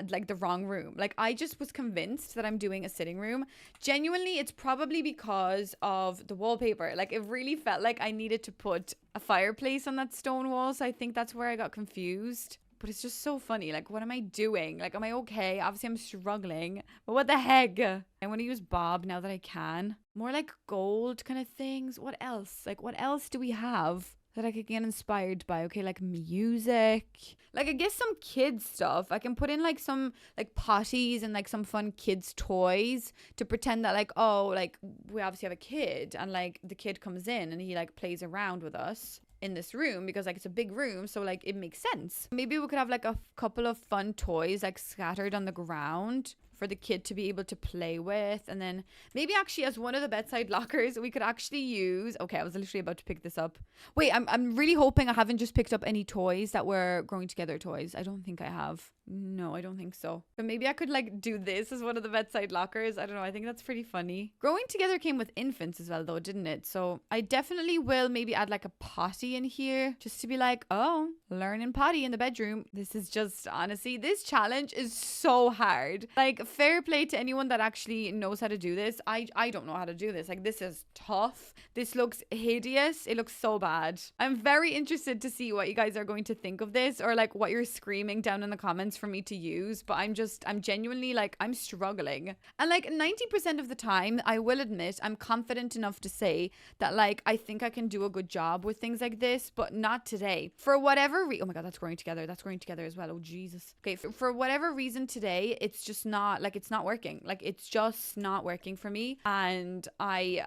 like the wrong room. Like I just was convinced that I'm doing a sitting room. Genuinely, it's probably because of the wallpaper. Like it really felt like I needed to put a fireplace on that stone wall. So I think that's where I got confused. But it's just so funny. Like, what am I doing? Like, am I okay? Obviously, I'm struggling. But what the heck? I want to use Bob now that I can. More like gold kind of things. What else? Like, what else do we have that I could get inspired by? Okay, like music. Like, I guess some kids stuff. I can put in like some like potties and like some fun kids toys to pretend that like, oh, like we obviously have a kid and like the kid comes in and he like plays around with us in this room because like it's a big room, so like it makes sense. Maybe we could have like a couple of fun toys like scattered on the ground for the kid to be able to play with. And then maybe actually as one of the bedside lockers we could actually use... Okay, I was literally about to pick this up. Wait, I'm really hoping I haven't just picked up any toys that were growing together toys. I don't think I have. No, I don't think so. But maybe I could like do this as one of the bedside lockers. I don't know. I think that's pretty funny. Growing together came with infants as well though, didn't it? So I definitely will maybe add like a potty in here just to be like, oh, learning potty in the bedroom. This is just, honestly, this challenge is so hard. Like, fair play to anyone that actually knows how to do this. I don't know how to do this. Like, this is tough. This looks hideous. It looks so bad. I'm very interested to see what you guys are going to think of this, or like what you're screaming down in the comments for me to use. But I'm genuinely like, I'm struggling. And like 90% of the time, I will admit, I'm confident enough to say that like, I think I can do a good job with things like this, but not today. For whatever oh my God, that's growing together. That's growing together as well. Oh Jesus. Okay, for whatever reason today, it's just not like, it's not working. Like, it's just not working for me. And I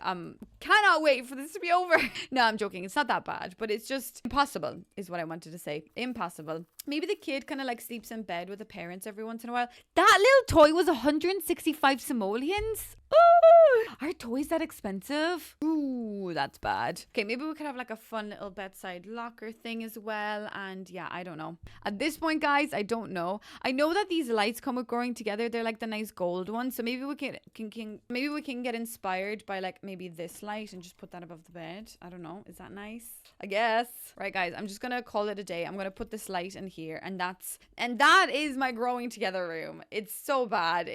cannot wait for this to be over. No, I'm joking. It's not that bad, but it's just impossible is what I wanted to say. Impossible. Maybe the kid kind of like sleeps in bed with the parents every once in a while. That little toy was 165 simoleons. Are toys that expensive? Ooh, that's bad. Okay, maybe we could have like a fun little bedside locker thing as well. And yeah, I don't know. At this point, guys, I don't know. I know that these lights come with growing together. They're like the nice gold ones. So maybe we can get inspired by like maybe this light and just put that above the bed. I don't know. Is that nice? I guess. Right, guys, I'm just gonna call it a day. I'm gonna put this light in here, and that is my growing together room. It's so bad.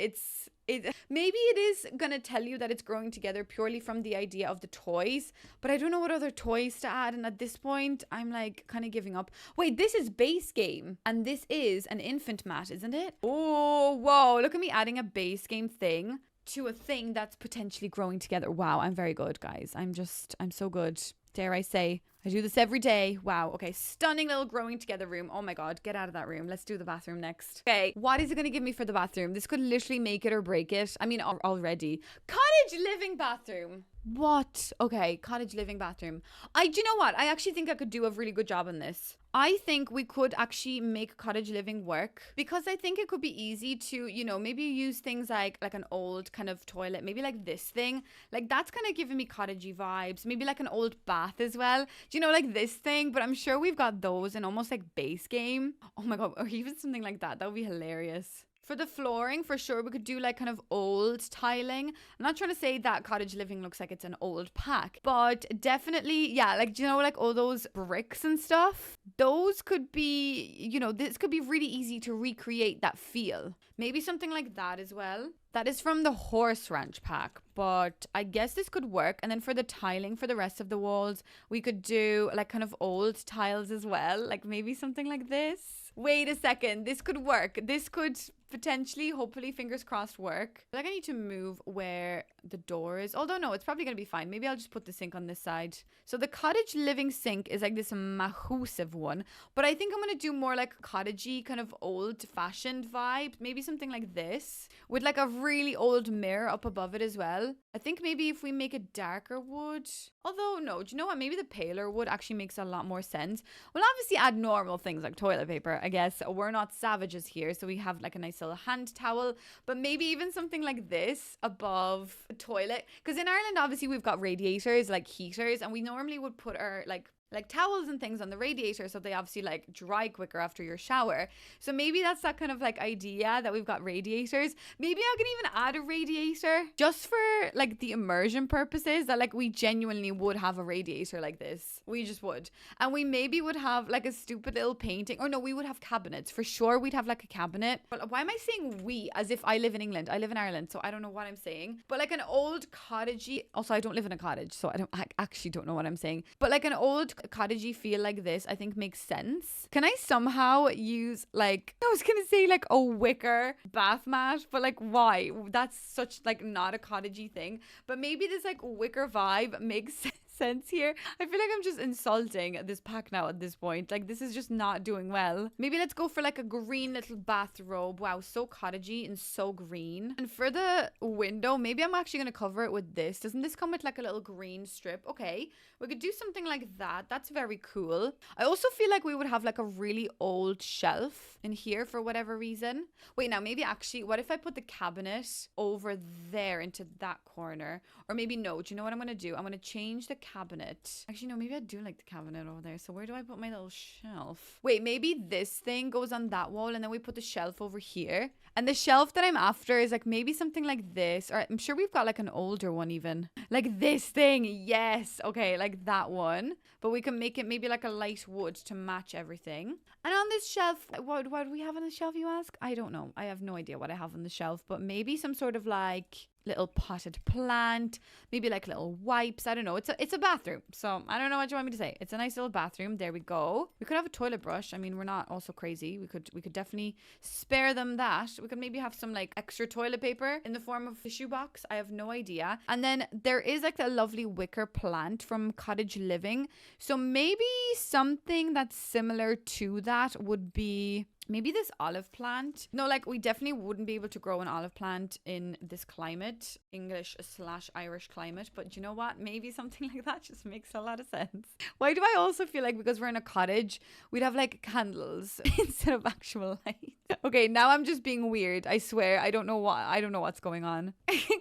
Maybe it is gonna tell you that it's growing together purely from the idea of the toys, but I don't know what other toys to add, and at this point I'm like kind of giving up. Wait, this is base game and this is an infant mat, isn't it? Oh, whoa, look at me adding a base game thing to a thing that's potentially growing together. Wow, I'm very good, guys. I'm so good. Dare I say, I do this every day. Wow. Okay. Stunning little growing together room. Oh my God. Get out of that room. Let's do the bathroom next. Okay. What is it going to give me for the bathroom? This could literally make it or break it. I mean, already. Cottage living bathroom. What? Okay. Cottage living bathroom. Do you know what? I actually think I could do a really good job on this. I think we could actually make cottage living work because I think it could be easy to, you know, maybe use things like an old kind of toilet, maybe like this thing. Like that's kind of giving me cottagey vibes. Maybe like an old bath as well. Do you know, like this thing? But I'm sure we've got those in almost like base game. Oh my God. Or even something like that. That would be hilarious. For the flooring, for sure, we could do like kind of old tiling. I'm not trying to say that cottage living looks like it's an old pack, but definitely, yeah, like, do you know, like all those bricks and stuff? Those could be, you know, this could be really easy to recreate that feel. Maybe something like that as well. That is from the horse ranch pack, but I guess this could work. And then for the tiling for the rest of the walls, we could do like kind of old tiles as well. Like maybe something like this. Wait a second. This could work. This could potentially, hopefully, fingers crossed, work. Like I need to move where the door is. Although no, it's probably going to be fine. Maybe I'll just put the sink on this side. So the cottage living sink is like this massive one. But I think I'm going to do more like cottagey, kind of old fashioned vibe. Maybe something like this with like a really old mirror up above it as well. I think maybe if we make it darker wood. Although no, do you know what? Maybe the paler wood actually makes a lot more sense. We'll obviously add normal things like toilet paper. I guess we're not savages here. So we have like a nice little hand towel. But maybe even something like this above a toilet. Because in Ireland, obviously, we've got radiators, like heaters. And we normally would put our like towels and things on the radiator so they obviously like dry quicker after your shower. So maybe that's that kind of like idea that we've got radiators. Maybe I can even add a radiator just for like the immersion purposes, that like we genuinely would have a radiator like this. We just would. And we maybe would have like a stupid little painting, or no, we would have cabinets. For sure we'd have like a cabinet. But why am I saying we as if I live in England? I live in Ireland, so I don't know what I'm saying. But like an old cottagey, also I don't live in a cottage, so I actually don't know what I'm saying. But like an old cottagey feel like this, I think makes sense. Can I somehow use like, I was gonna say like a wicker bath mat, but like why? That's such like not a cottagey thing. But maybe this like wicker vibe makes sense here. I feel like I'm just insulting this pack now at this point. Like this is just not doing well. Maybe let's go for like a green little bathrobe. Wow, so cottagey and so green. And for the window, maybe I'm actually gonna cover it with this. Doesn't this come with like a little green strip? Okay, we could do something like that. That's very cool. I also feel like we would have like a really old shelf in here for whatever reason. Wait, now maybe actually, what if I put the cabinet over there into that corner? Or maybe no, do you know what I'm gonna do? I'm gonna change the cabinet. Actually, no, maybe I do like the cabinet over there. So where do I put my little shelf? Wait, maybe this thing goes on that wall and then we put the shelf over here. And the shelf that I'm after is like maybe something like this. Or I'm sure we've got like an older one even. Like this thing. Yes. Okay, like that one. But we can make it maybe like a light wood to match everything. And on this shelf, what do we have on the shelf, you ask? I don't know. I have no idea what I have on the shelf. But maybe some sort of like little potted plant, maybe like little wipes. I don't know. It's a bathroom, so I don't know what you want me to say. It's a nice little bathroom. There we go. We could have a toilet brush. I mean, we're not also crazy. We could definitely spare them that. We could maybe have some like extra toilet paper in the form of a shoebox. I have no idea. And then there is like a lovely wicker plant from Cottage Living, so maybe something that's similar to that would be Maybe this olive plant. No, like we definitely wouldn't be able to grow an olive plant in this climate, English/Irish climate. But you know what? Maybe something like that just makes a lot of sense. Why do I also feel like because we're in a cottage, we'd have like candles instead of actual light? Okay, now I'm just being weird. I swear, I don't know what's going on.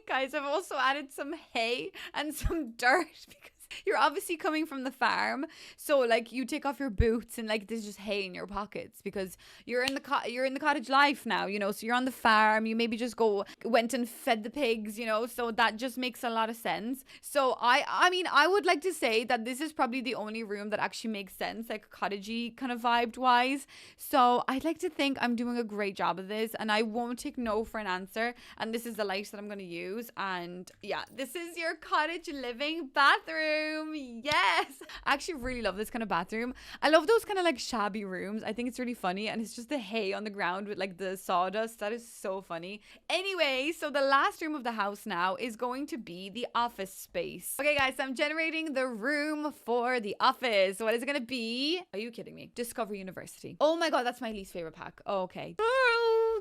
Guys, I've also added some hay and some dirt because you're obviously coming from the farm, so like you take off your boots and like there's just hay in your pockets because you're in the cottage life now, you know. So you're on the farm. You maybe just went and fed the pigs, you know. So that just makes a lot of sense. So I mean, I would like to say that this is probably the only room that actually makes sense, like cottagey kind of vibe wise. So I'd like to think I'm doing a great job of this, and I won't take no for an answer. And this is the light that I'm gonna use. And yeah, this is your cottage living bathroom. Yes, I actually really love this kind of bathroom. I love those kind of like shabby rooms. I think it's really funny, and it's just the hay on the ground with like the sawdust. That is so funny. Anyway, so the last room of the house now is going to be the office space. Okay guys, so I'm generating the room for the office. What is it gonna be? Are you kidding me? Discover University. Oh my god, that's my least favorite pack. Oh, okay.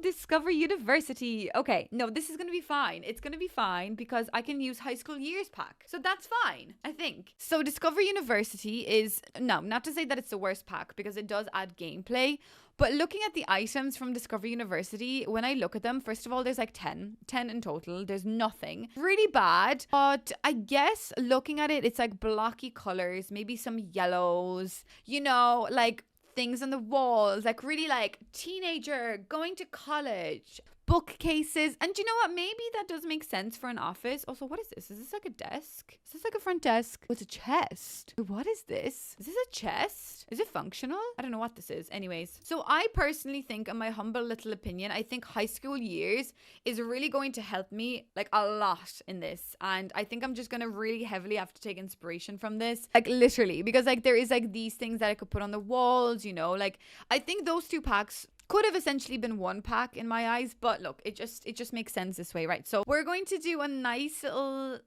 Discover University. Okay, no, this is gonna be fine. It's gonna be fine because I can use High School Years pack, so that's fine, I think. So Discover University is, no, not to say that it's the worst pack because it does add gameplay, but looking at the items from Discover University, when I look at them, first of all, there's like 10 in total. There's nothing really bad, but I guess looking at it, it's like blocky colors, maybe some yellows, you know, like things on the walls, like really like teenager going to college, bookcases. And you know what, maybe that does make sense for an office. Also, what is this? Is this like a desk? Is this like a front desk? Oh, it's a chest. What is this? Is this a chest? Is it functional? I don't know what this is. Anyways, so I personally think, in my humble little opinion, I think High School Years is really going to help me like a lot in this. And I think I'm just gonna really heavily have to take inspiration from this, like literally, because like there is like these things that I could put on the walls, you know. Like I think those two packs could have essentially been one pack in my eyes, but look, it just makes sense this way, right? So we're going to do a nice little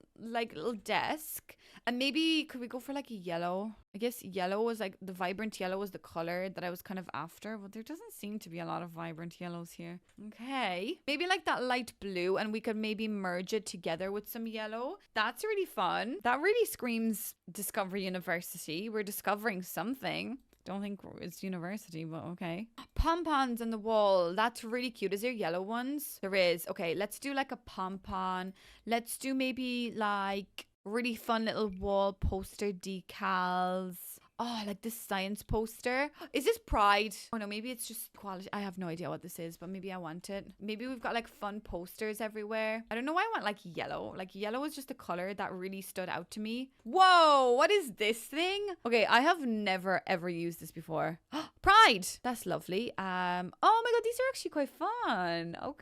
desk, and maybe could we go for like a yellow? I guess yellow was like, the vibrant yellow was the color that I was kind of after, but there doesn't seem to be a lot of vibrant yellows here. Okay, maybe like that light blue, and we could maybe merge it together with some yellow. That's really fun. That really screams Discover University. We're discovering something. Don't think it's university, but okay. Pompons on the wall. That's really cute. Is there yellow ones? There is. Okay, let's do like a pompon. Let's do maybe like really fun little wall poster decals. Oh, like this science poster. Is this Pride? Oh no, maybe it's just quality. I have no idea what this is, but maybe I want it. Maybe we've got like fun posters everywhere. I don't know why I want like yellow. Like yellow is just a color that really stood out to me. Whoa, what is this thing? Okay, I have never ever used this before. Pride. That's lovely. Oh my god, these are actually quite fun. Okay.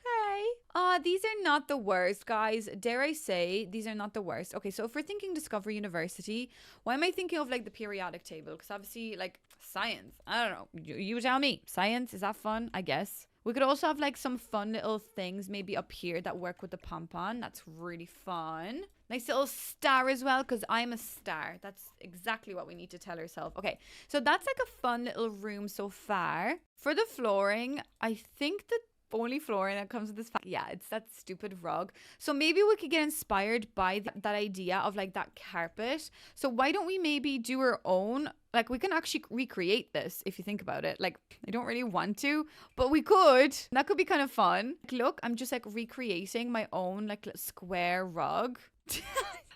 These are not the worst, guys. Dare I say, these are not the worst. Okay, so if we're thinking Discover University, why am I thinking of like the periodic table? Because obviously like science, I don't know, you tell me. Science, is that fun? I guess. We could also have like some fun little things maybe up here that work with the pompon. That's really fun. Nice little star as well, because I'm a star. That's exactly what we need to tell ourselves. Okay, so that's like a fun little room so far. For the flooring, I think the only flooring that comes with this yeah, it's that stupid rug. So maybe we could get inspired by that idea of like that carpet. So why don't we maybe do our own? Like we can actually recreate this if you think about it. Like I don't really want to, but we could. That could be kind of fun. Look, I'm just like recreating my own like square rug.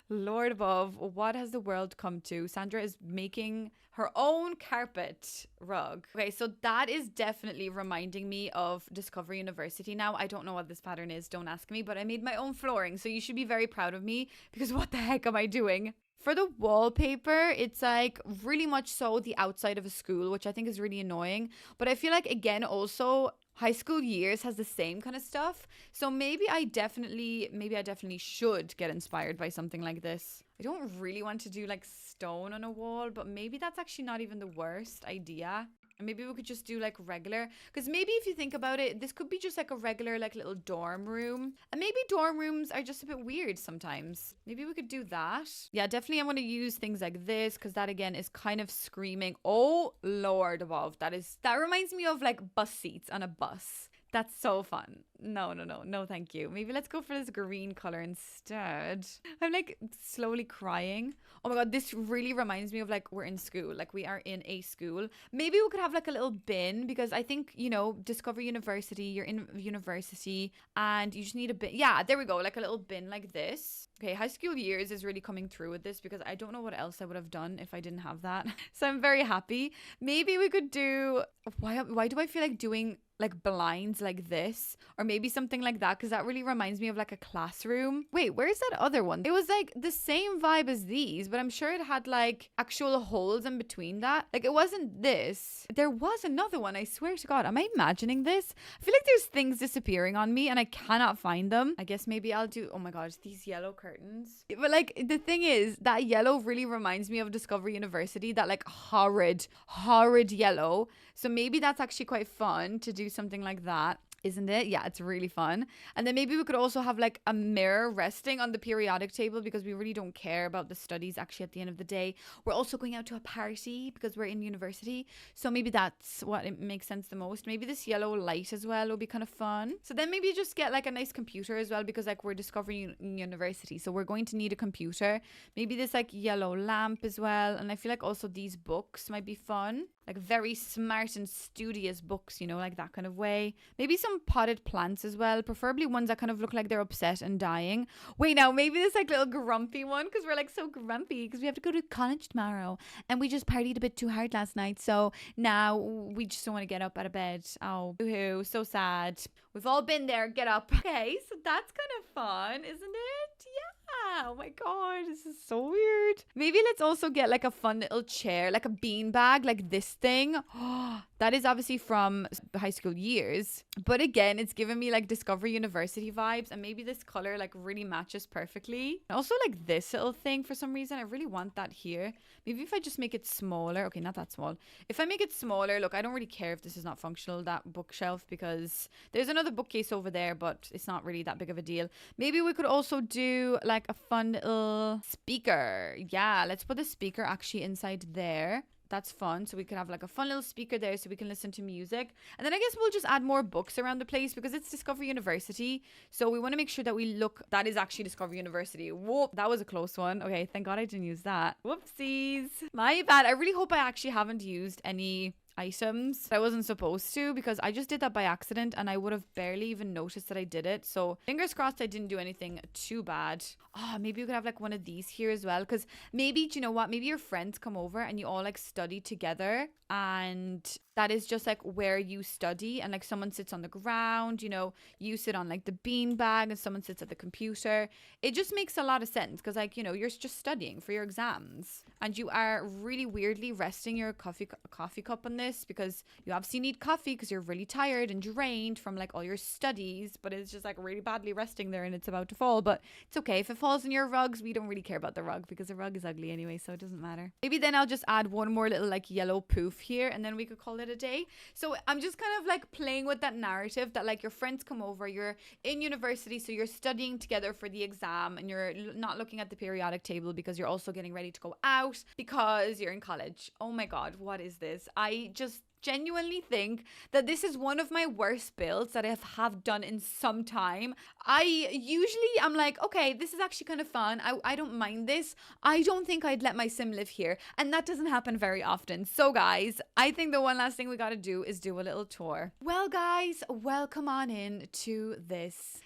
Lord above, what has the world come to? Sandra is making her own carpet rug. Okay, so that is definitely reminding me of Discover University now. I don't know what this pattern is, don't ask me, but I made my own flooring, so you should be very proud of me because what the heck am I doing? For the wallpaper, it's like really much so the outside of a school, which I think is really annoying. But I feel like, again, also High School Years has the same kind of stuff. So maybe I definitely should get inspired by something like this. I don't really want to do like stone on a wall, but maybe that's actually not even the worst idea. Maybe we could just do like regular, because maybe if you think about it, this could be just like a regular like little dorm room, and maybe dorm rooms are just a bit weird sometimes. Maybe we could do that. Yeah, definitely I want to use things like this, because that again is kind of screaming, oh Lord above. That reminds me of like bus seats on a bus. That's so fun. No, thank you. Maybe let's go for this green color instead. I'm like slowly crying. Oh my God, this really reminds me of like we're in school. Like we are in a school. Maybe we could have like a little bin, because I think, you know, Discover University, you're in university and you just need a bin. Yeah, there we go. Like a little bin like this. Okay, high school years is really coming through with this, because I don't know what else I would have done if I didn't have that. So I'm very happy. Maybe we could do, why do I feel like doing like blinds like this, or maybe something like that, because that really reminds me of like a classroom. Wait, where's that other one? It was like the same vibe as these, but I'm sure it had like actual holes in between that. Like it wasn't this. There was another one, I swear to God. Am I imagining this? I feel like there's things disappearing on me and I cannot find them. I guess maybe I'll do, oh my God, these yellow curtains. But like the thing is, that yellow really reminds me of Discover University, that like horrid yellow. So maybe that's actually quite fun to do something like that. Isn't it? Yeah, it's really fun. And then maybe we could also have like a mirror resting on the periodic table, because we really don't care about the studies actually at the end of the day. We're also going out to a party because we're in university. So maybe that's what it makes sense the most. Maybe this yellow light as well will be kind of fun. So then maybe just get like a nice computer as well, because like we're discovering university. So we're going to need a computer. Maybe this like yellow lamp as well. And I feel like also these books might be fun. Like very smart and studious books, you know, like that kind of way. Maybe some potted plants as well, preferably ones that kind of look like they're upset and dying. Wait, now maybe this like little grumpy one, because we're like so grumpy because we have to go to college tomorrow and we just partied a bit too hard last night, so now we just don't want to get up out of bed. Oh, boo-hoo, so sad. We've all been there. Get up. Okay, so that's kind of fun, isn't it? Yeah. Oh my God, this is so weird. Maybe let's also get like a fun little chair, like a bean bag, like this thing. Oh, that is obviously from high school years, but again, it's giving me like Discover University vibes, and maybe this color like really matches perfectly. And also like this little thing, for some reason I really want that here. Maybe if I just make it smaller. Okay, not that small. If I make it smaller, look, I don't really care if this is not functional, that bookshelf, because there's another bookcase over there, but it's not really that big of a deal. Maybe we could also do like a fun little speaker. Yeah, let's put the speaker actually inside there. That's fun. So we could have like a fun little speaker there so we can listen to music. And then I guess we'll just add more books around the place, because it's Discover University. So we want to make sure that we look, that is actually Discover University. Whoop, that was a close one. Okay, thank God I didn't use that. Whoopsies. My bad. I really hope I actually haven't used any items that I wasn't supposed to, because I just did that by accident and I would have barely even noticed that I did it. So fingers crossed I didn't do anything too bad. Oh, maybe we could have like one of these here as well, because maybe, do you know what, maybe your friends come over and you all like study together, and that is just like where you study, and like someone sits on the ground, you know, you sit on like the bean bag and someone sits at the computer. It just makes a lot of sense, because like, you know, you're just studying for your exams and you are really weirdly resting your coffee cup on this, because you obviously need coffee because you're really tired and drained from like all your studies, but it's just like really badly resting there and it's about to fall. But it's okay if it falls in your rugs. We don't really care about the rug because the rug is ugly anyway, so it doesn't matter. Maybe then I'll just add one more little like yellow poof here, and then we could call it a day. So I'm just kind of like playing with that narrative that like your friends come over, you're in university, so you're studying together for the exam, and you're not looking at the periodic table because you're also getting ready to go out because you're in college. Oh my God, what is this? I just genuinely think that this is one of my worst builds that I have done in some time. I'm like, okay, this is actually kind of fun. I don't mind this. I don't think I'd let my sim live here, and that doesn't happen very often. So guys, I think the one last thing we gotta do is do a little tour. Well guys, welcome on in to this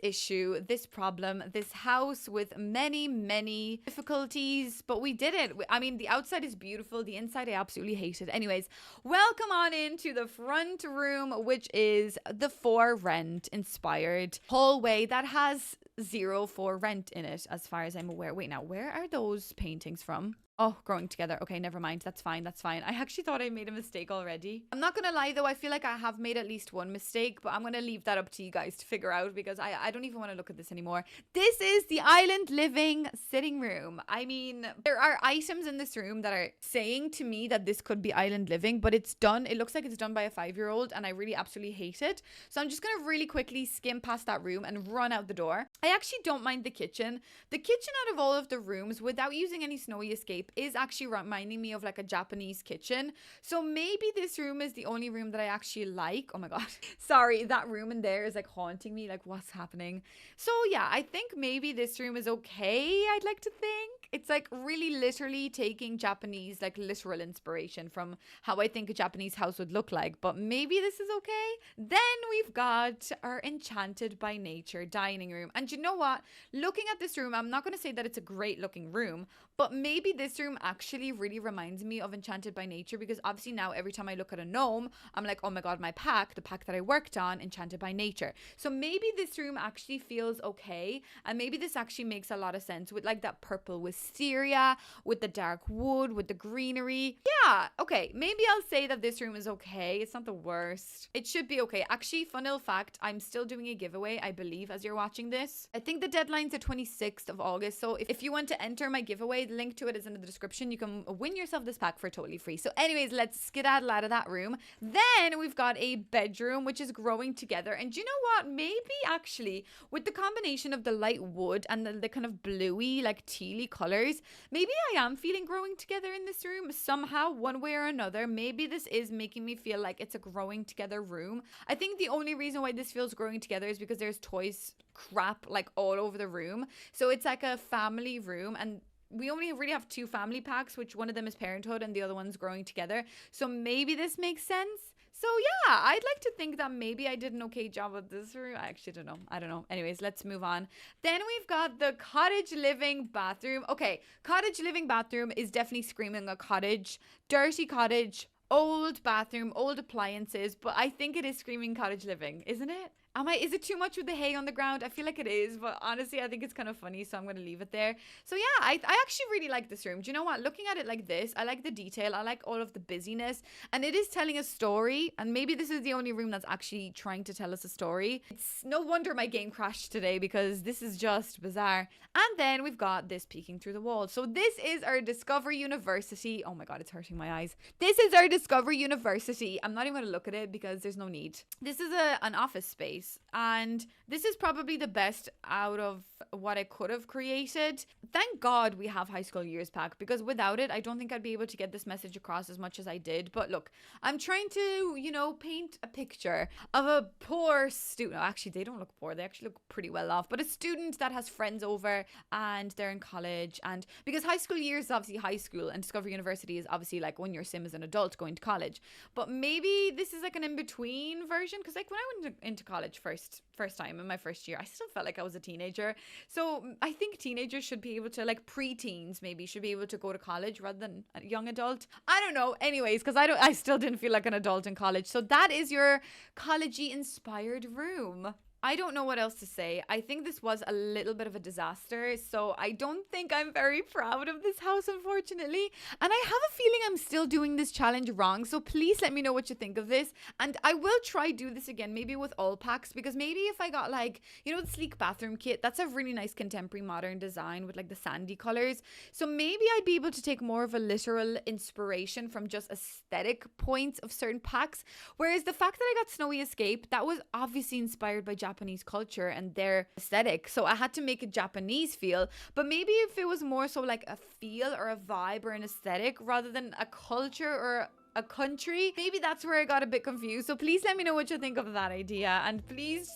issue, this problem, this house with many difficulties, but we did it. I mean, the outside is beautiful, the inside I absolutely hate it. Anyways, welcome on into the front room, which is the For Rent inspired hallway that has 0 for rent in it, as far as I'm aware. Wait, now where are those paintings from? Oh, growing together. Okay, never mind. That's fine. That's fine. I actually thought I made a mistake already. I'm not going to lie though. I feel like I have made at least one mistake, but I'm going to leave that up to you guys to figure out because I don't even want to look at this anymore. This is the island living sitting room. I mean, there are items in this room that are saying to me that this could be island living, but it's done. It looks like it's done by a 5-year-old and I really absolutely hate it. So I'm just going to really quickly skim past that room and run out the door. I actually don't mind the kitchen. The kitchen out of all of the rooms without using any snowy escape is actually reminding me of like a Japanese kitchen. So maybe this room is the only room that I actually like. Oh my god. Sorry, that room in there is like haunting me. Like what's happening? So yeah, I think maybe this room is okay. I'd like to think. It's like really literally taking Japanese like literal inspiration from how I think a Japanese house would look like. But maybe this is okay. Then we've got our enchanted by nature dining room. And you know what? Looking at this room, I'm not going to say that it's a great looking room, but maybe this room actually really reminds me of Enchanted by Nature because obviously now every time I look at a gnome, I'm like, oh my god, my pack, the pack that I worked on, Enchanted by Nature. So maybe this room actually feels okay, and maybe this actually makes a lot of sense with like that purple wisteria, with the dark wood, with the greenery. Yeah, okay, maybe I'll say that this room is okay. It's not the worst. It should be okay. Actually, fun little fact, I'm still doing a giveaway, I believe, as you're watching this. I think the deadline's the 26th of August, so if you want to enter my giveaway, the link to it is in the description. You can win yourself this pack for totally free. So anyways, let's skedaddle out of that room. Then we've got a bedroom, which is growing together. And you know what? Maybe actually with the combination of the light wood and the kind of bluey, like tealy colors, maybe I am feeling growing together in this room somehow, one way or another. Maybe this is making me feel like it's a growing together room. I think the only reason why this feels growing together is because there's toys crap like all over the room. So it's like a family room, and we only really have 2 family packs, which one of them is parenthood and the other one's growing together. So maybe this makes sense. So yeah, I'd like to think that maybe I did an okay job with this room. I actually don't know. I don't know. Anyways, let's move on. Then we've got the cottage living bathroom. Okay, cottage living bathroom is definitely screaming a cottage. Dirty cottage, old bathroom, old appliances, but I think it is screaming cottage living, isn't it? Is it too much with the hay on the ground? I feel like it is, but honestly, I think it's kind of funny, so I'm going to leave it there. So yeah, I actually really like this room. Do you know what? Looking at it like this, I like the detail. I like all of the busyness, and it is telling a story, and maybe this is the only room that's actually trying to tell us a story. It's no wonder my game crashed today because this is just bizarre. And then we've got this peeking through the wall. So this is our Discover University. Oh my god, it's hurting my eyes. This is our Discover University. I'm not even going to look at it because there's no need. This is an office space. And this is probably the best out of what I could have created. Thank God we have High School Years pack, because without it, I don't think I'd be able to get this message across as much as I did. But look, I'm trying to, you know, paint a picture of a poor student. Actually, they don't look poor. They actually look pretty well off. But a student that has friends over and they're in college. And because High School Years is obviously high school and Discover University is obviously like when you're sim as an adult going to college. But maybe this is like an in-between version, because like when I went into college first time in my first year, I still felt like I was a teenager. So I think teenagers should be able to, like preteens maybe, should be able to go to college rather than a young adult. I don't know. Anyways, because I still didn't feel like an adult in college. So that is your college-y inspired room. I don't know what else to say. I think this was a little bit of a disaster, so I don't think I'm very proud of this house, unfortunately. And I have a feeling I'm still doing this challenge wrong, so please let me know what you think of this. And I will try do this again, maybe with all packs, because maybe if I got like, you know, the sleek bathroom kit, that's a really nice contemporary modern design with like the sandy colors. So maybe I'd be able to take more of a literal inspiration from just aesthetic points of certain packs. Whereas the fact that I got Snowy Escape, that was obviously inspired by Japanese culture and their aesthetic, so I had to make a Japanese feel. But maybe if it was more so like a feel or a vibe or an aesthetic rather than a culture or a country, maybe that's where I got a bit confused. So please let me know what you think of that idea, and please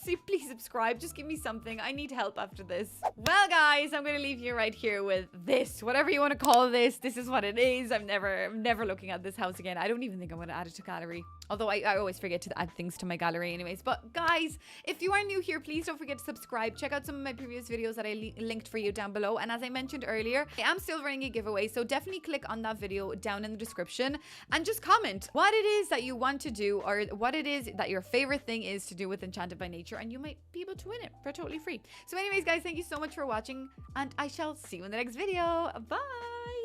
subscribe. Just give me something. I need help after this. Well guys, I'm gonna leave you right here with this, whatever you want to call this. This is what it is. I'm never looking at this house again. I don't even think I'm gonna add it to gallery, although I always forget to add things to my gallery anyways. But guys, if you are new here, please don't forget to subscribe. Check out some of my previous videos that I linked for you down below. And as I mentioned earlier, I am still running a giveaway, so definitely click on that video down in the description and just comment what it is that you want to do, or what it is that your favorite thing is to do with Enchanted by Nature, and you might be able to win it for totally free. So anyways guys, thank you so much for watching, and I shall see you in the next video. Bye.